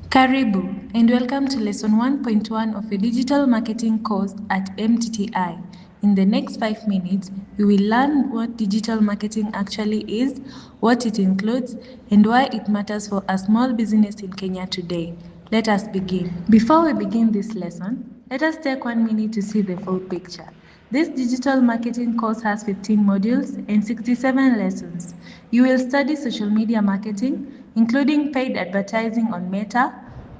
Karibu and welcome to lesson 1.1 of a digital marketing course at MTTI. In the next 5 minutes, you will learn what digital marketing actually is, what it includes, and why it matters for a small business in Kenya today. Let us begin. Before we begin this lesson, let us take 1 minute to see the full picture. This digital marketing course has 15 modules and 67 lessons. You will study social media marketing, including paid advertising on Meta,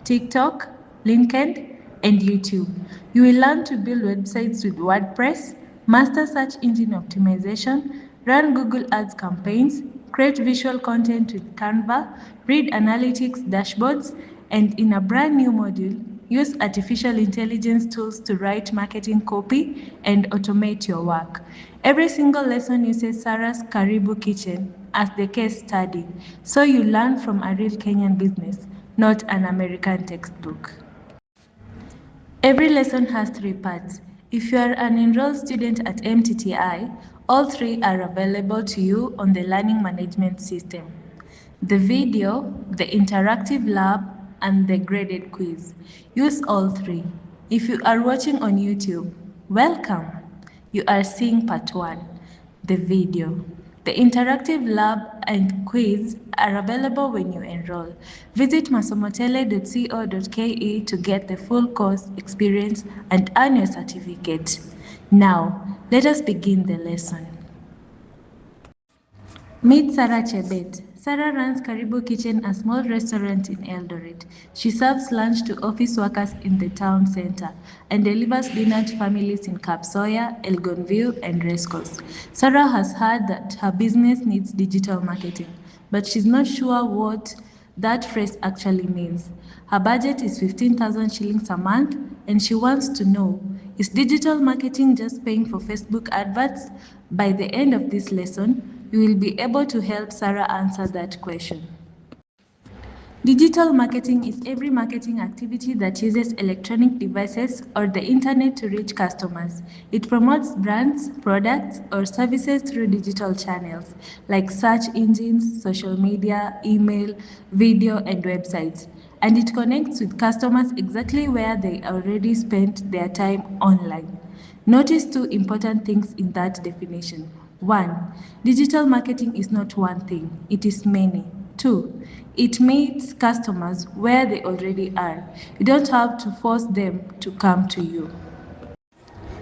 TikTok, LinkedIn, and YouTube. You will learn to build websites with WordPress, master search engine optimization, run Google Ads campaigns, create visual content with Canva, read analytics dashboards, and in a brand new module, use artificial intelligence tools to write marketing copy and automate your work. Every single lesson uses Sarah's Karibu Kitchen as the case study, so you learn from a real Kenyan business, not an American textbook. Every lesson has 3 parts. If you are an enrolled student at MTTI, all 3 are available to you on the learning management system: the video, the interactive lab, and the graded quiz. Use all 3. If you are watching on YouTube, welcome! You are seeing part 1, the video. The interactive lab and quiz are available when you enroll. Visit masomotele.co.ke to get the full course experience and earn your certificate. Now, let us begin the lesson. Meet Sarah Chebet. Sarah runs Karibu Kitchen, a small restaurant in Eldoret. She serves lunch to office workers in the town center and delivers dinner to families in Kapsoya, Elgonview, and Rescos. Sarah has heard that her business needs digital marketing, but she's not sure what that phrase actually means. Her budget is 15,000 shillings a month, and she wants to know, is digital marketing just paying for Facebook adverts? By the end of this lesson, you will be able to help Sarah answer that question. Digital marketing is every marketing activity that uses electronic devices or the internet to reach customers. It promotes brands, products, or services through digital channels like search engines, social media, email, video, and websites. And it connects with customers exactly where they already spent their time online. Notice 2 important things in that definition. 1. Digital marketing is not one thing, it is many. 2. It meets customers where they already are. You don't have to force them to come to you.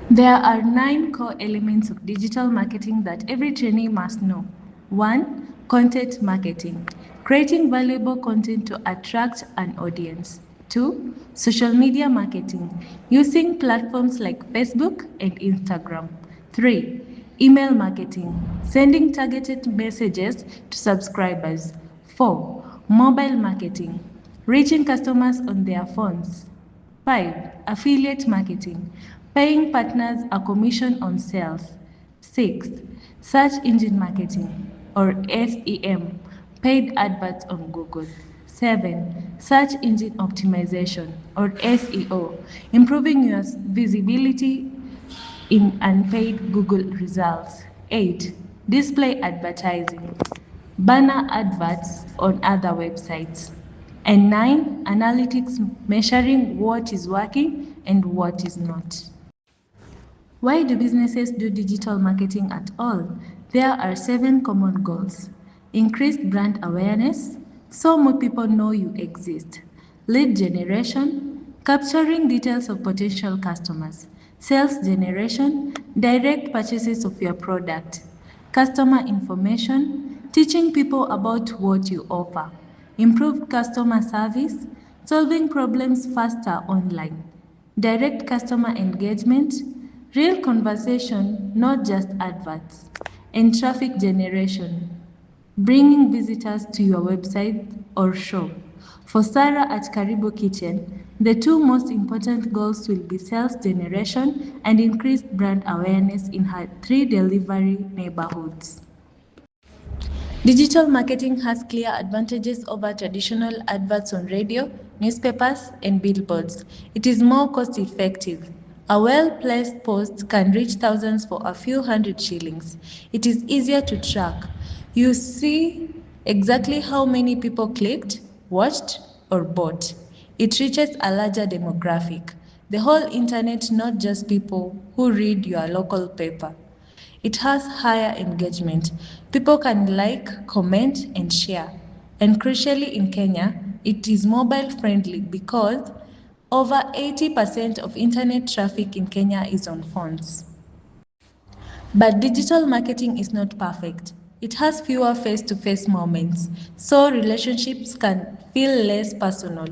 There are 9 core elements of digital marketing that every trainee must know. 1. Content marketing, creating valuable content to attract an audience. 2. Social media marketing, using platforms like Facebook and Instagram. 3. Email marketing, sending targeted messages to subscribers. 4. Mobile marketing, reaching customers on their phones. 5. Affiliate marketing, paying partners a commission on sales. 6. Search engine marketing, or SEM, paid adverts on Google. 7. Search engine optimization, or SEO, improving your visibility in unpaid Google results. 8. Display advertising, banner adverts on other websites. And 9. Analytics, measuring what is working and what is not. Why do businesses do digital marketing at all? There are 7 common goals. Increased brand awareness, so more people know you exist. Lead generation, capturing details of potential customers. Sales generation, direct purchases of your product. Customer information, teaching people about what you offer. Improved customer service, solving problems faster online. Direct customer engagement, real conversation, not just adverts. And traffic generation, bringing visitors to your website or shop. For Sarah at Karibu Kitchen, the 2 most important goals will be sales generation and increased brand awareness in her 3 delivery neighborhoods. Digital marketing has clear advantages over traditional adverts on radio, newspapers, and billboards. It is more cost-effective. A well-placed post can reach thousands for a few hundred shillings. It is easier to track. You see exactly how many people clicked, watched, or bought. It reaches a larger demographic, the whole internet, not just people who read your local paper. It has higher engagement. People can like, comment, and share. And crucially in Kenya, it is mobile friendly because over 80% of internet traffic in Kenya is on phones. But digital marketing is not perfect. It has fewer face to face moments, so relationships can feel less personal.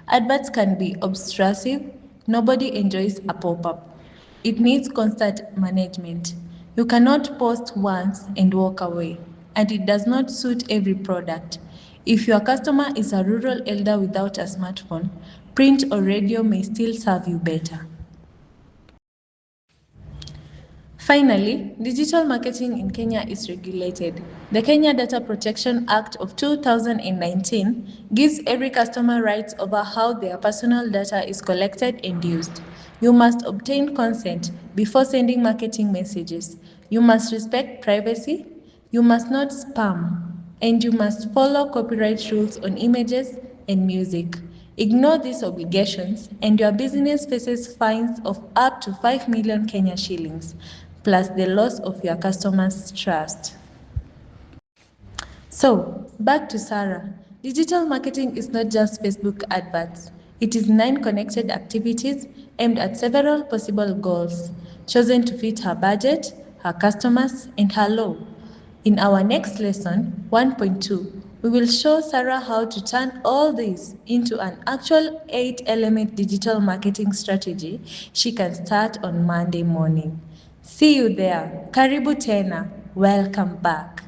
Adverts can be obtrusive, nobody enjoys a pop up. It needs constant management. You cannot post once and walk away, and it does not suit every product. If your customer is a rural elder without a smartphone, print or radio may still serve you better. Finally, digital marketing in Kenya is regulated. The Kenya Data Protection Act of 2019 gives every customer rights over how their personal data is collected and used. You must obtain consent before sending marketing messages. You must respect privacy. You must not spam. And you must follow copyright rules on images and music. Ignore these obligations, and your business faces fines of up to 5 million Kenya shillings, plus the loss of your customers' trust. So, back to Sarah. Digital marketing is not just Facebook adverts. It is 9 connected activities aimed at several possible goals, chosen to fit her budget, her customers, and her law. In our next lesson, 1.2, we will show Sarah how to turn all this into an actual 8-element digital marketing strategy she can start on Monday morning. See you there. Karibu tena. Welcome back.